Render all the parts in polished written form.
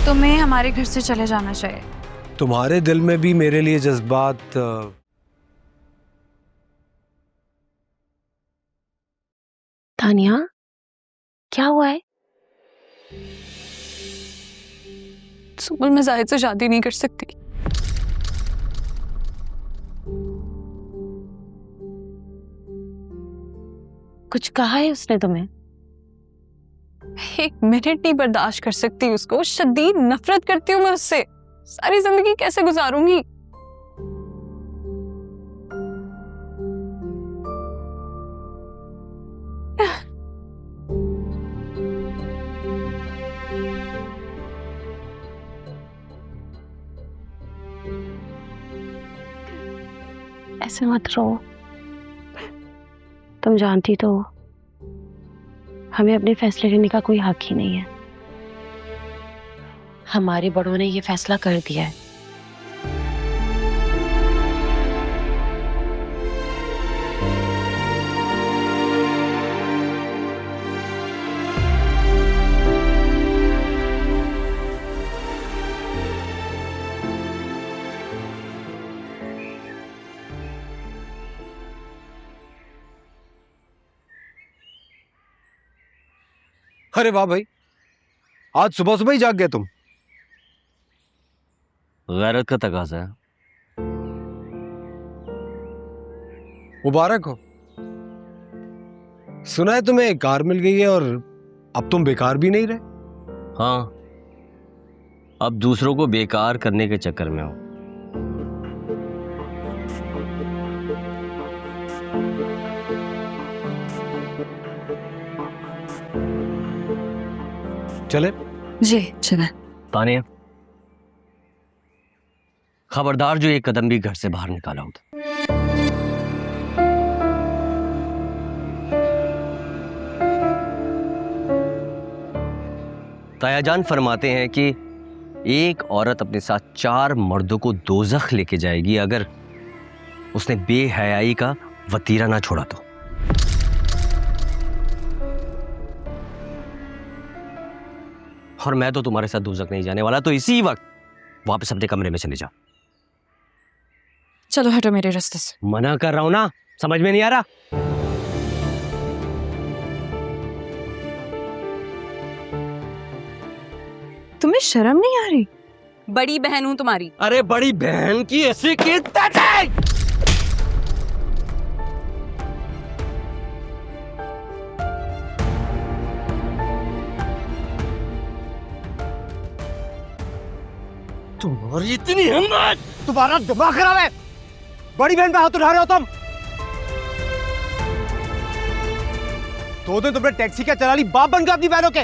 तुम्हें हमारे घर से चले जाना चाहिए। तुम्हारे दिल में भी मेरे लिए जज्बात तानिया, क्या हुआ है? सुमन, मैं जाहिद से शादी नहीं कर सकती। कुछ कहा है उसने तुम्हें? एक मिनट नहीं बर्दाश्त कर सकती उसको। शदीद नफरत करती हूँ मैं उससे। सारी जिंदगी कैसे गुजारूंगी? ऐसे मत रो। तुम जानती तो हो, हमें अपने फैसले लेने का कोई हक ही नहीं है। हमारे बड़ों ने ये फैसला कर दिया है। अरे वाह भाई, आज सुबह सुबह ही जाग गए तुम। गैरत का तकाजा है। मुबारक हो। सुना है तुम्हें एक कार मिल गई है और अब तुम बेकार भी नहीं रहे। हाँ, अब दूसरों को बेकार करने के चक्कर में हो। चले? जी चले। तानिया, खबरदार जो एक कदम भी घर से बाहर निकाला हो। तायाजान फरमाते हैं कि एक औरत अपने साथ 4 मर्दों को दोज़ख लेके जाएगी अगर उसने बेहयाई का वतीरा ना छोड़ा तो। और मैं तो तुम्हारे साथ दोज़ख नहीं जाने वाला, तो इसी वक्त वापस अपने कमरे में चले जा। चलो हटो मेरे रास्ते से। मना कर रहा हूं ना, समझ में नहीं आ रहा? तुम्हें शर्म नहीं आ रही? बड़ी बहन हूं तुम्हारी। अरे बड़ी बहन की ऐसी की तुम्हारी इतनी हिम्मत! तुम्हारा दिमाग खराब है। बड़ी बहन पे हाथ उठा रहे हो तुम। 2 दिन तुमने टैक्सी क्या चला ली, बाप बनकर अपनी बहनों के।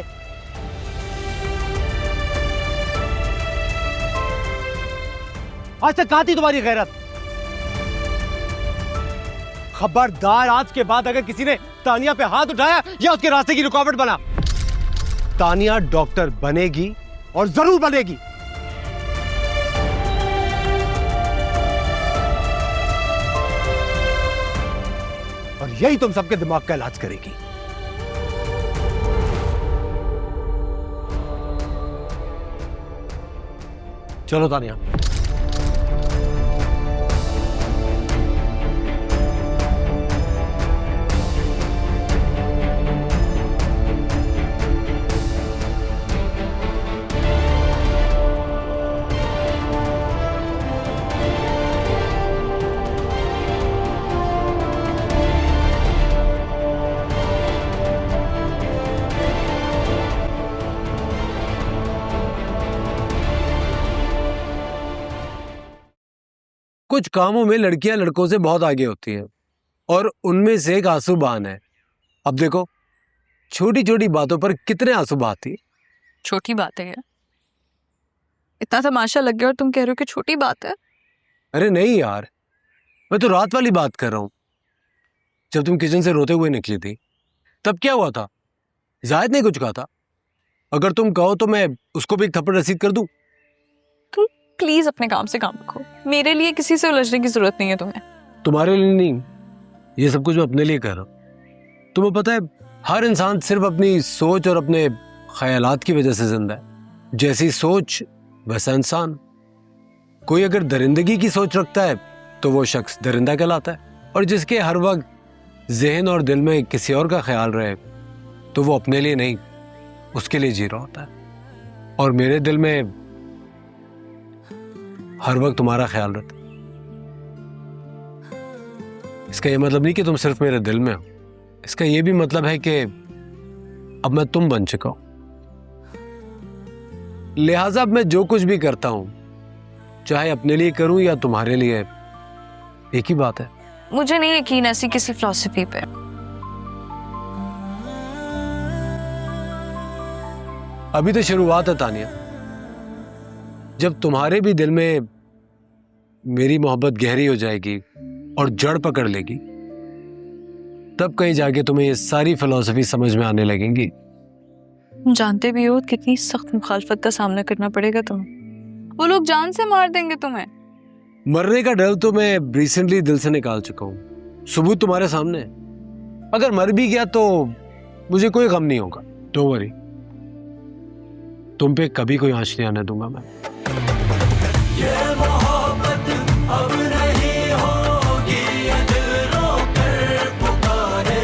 आज तक कहां थी तुम्हारी गैरत? खबरदार, आज के बाद अगर किसी ने तानिया पे हाथ उठाया या उसके रास्ते की रुकावट बना, तानिया डॉक्टर बनेगी और जरूर बनेगी। और यही तुम सबके दिमाग का इलाज करेगी। चलो तानिया। कुछ कामों में लड़कियां लड़कों से बहुत आगे होती हैं और उनमें से एक आंसू बहान है। अब देखो, छोटी छोटी बातों पर कितने आंसू बहाती। छोटी बात है यार, इतना तमाशा लग गया और तुम कह रहे हो कि छोटी बात है। अरे नहीं यार, मैं तो रात वाली बात कर रहा हूं। जब तुम किचन से रोते हुए निकली थी तब क्या हुआ था? जाहिद ने कुछ कहा था? अगर तुम कहो तो मैं उसको भी एक थप्पड़ रसीद कर दूं। तुम प्लीज अपने काम से काम रखो। मेरे लिए किसी से उलझने की जरूरत नहीं है तुम्हें। तुम्हारे लिए नहीं, ये सब कुछ मैं अपने लिए कर रहा हूं। तुम्हें पता है, हर इंसान सिर्फ अपनी सोच और अपने ख्यालात की वजह से जिंदा है। जैसी सोच वैसा इंसान। कोई अगर दरिंदगी की सोच रखता है तो वो शख्स दरिंदा कहलाता है, और जिसके हर वक्त जहन और दिल में किसी और का ख्याल रहे तो वो अपने लिए नहीं, उसके लिए जी रहा होता है। और मेरे दिल में हर वक्त तुम्हारा ख्याल रहता है। इसका ये मतलब नहीं कि तुम सिर्फ मेरे दिल में हो, इसका ये भी मतलब है कि अब मैं तुम बन चुका हूं। लिहाजा अब मैं जो कुछ भी करता हूं, चाहे अपने लिए करूं या तुम्हारे लिए, एक ही बात है। मुझे नहीं यकीन ऐसी किसी फिलॉसफी पे। अभी तो शुरुआत है तानिया। जब तुम्हारे भी दिल में मेरी मोहब्बत गहरी हो जाएगी और जड़ पकड़ लेगी, तब कहीं जाके तुम्हें ये सारी फिलॉसफी समझ में आने लगेंगी। जानते भी हो कितनी सख्त मुखालफत का सामना करना पड़ेगा तुम्हें। वो लोग जान से मार देंगे तुम्हें। मरने का डर तो मैं रिसेंटली दिल से निकाल चुका हूं। सबूत तुम्हारे सामने है। अगर मर भी गया तो मुझे कोई गम नहीं होगा। डोंट वरी, तुम पे कभी कोई आंच नहीं आने दूंगा मैं। ये मोहब्बत अब नहीं होगी, ये दिल रोकर पुकारे,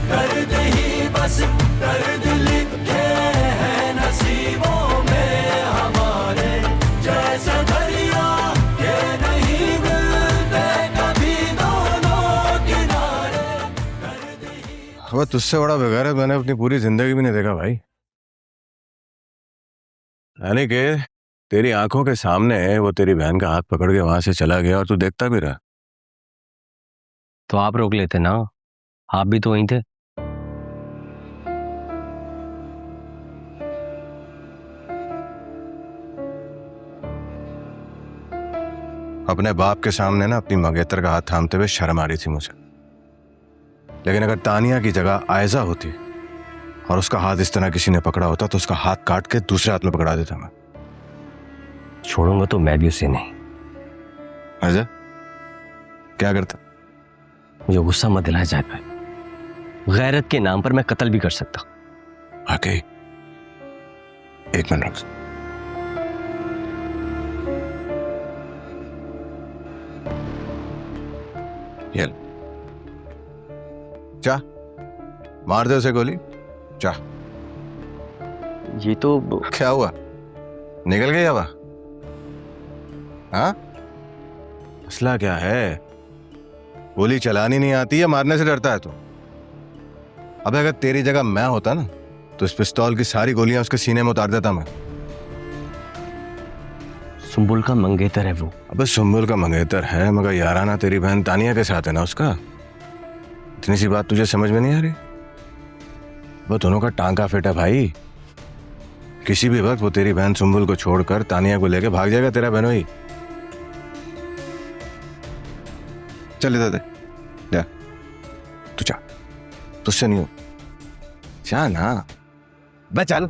दर्द ही बस दर्द लिखे हैं नसीबों में हमारे, जैसे दरिया ये नहीं मिलते कभी दोनों किनारे। अब तुझसे बड़ा बेगार मैंने अपनी पूरी जिंदगी भी नहीं देखा भाई। यानी कि तेरी आंखों के सामने वो तेरी बहन का हाथ पकड़ के वहां से चला गया और तू देखता भी रहा। तो आप रोक लेते ना, आप भी तो वहीं थे। अपने बाप के सामने ना अपनी मंगेतर का हाथ थामते हुए शर्म आ रही थी मुझे, लेकिन अगर तानिया की जगह आयजा होती और उसका हाथ इस तरह किसी ने पकड़ा होता तो उसका हाथ काट के दूसरे हाथ में पकड़ा देता मैं। छोड़ूंगा तो मैं भी उसे नहीं। आयजा क्या करता? मुझे गुस्सा मत दिलाया जाए भाई, गैरत के नाम पर मैं कत्ल भी कर सकता। आके एक मिनट रुक। ये ले। जा मार दे उसे गोली, जा। ये तो क्या हुआ, निकल गई हवा? हाँ, मसला क्या है? गोली चलानी नहीं आती है, मारने से डरता है तू? अबे अगर तेरी जगह मैं होता ना तो इस पिस्तौल की सारी गोलियां उसके सीने में उतार देता मैं। सुंबुल का मंगेतर है वो। अबे सुंबुल का मंगेतर है, मगर याराना तेरी बहन तानिया के साथ है ना उसका। इतनी सी बात तुझे समझ में नहीं आ रही? वो दोनों का टांका फिटा भाई। किसी भी वक्त वो तेरी बहन सुंबुल को छोड़कर तानिया को लेके भाग जाएगा तेरा बहनोई। चल इधर दे, जा तू, जा, तुझसे नहीं हो, जा ना बे चल।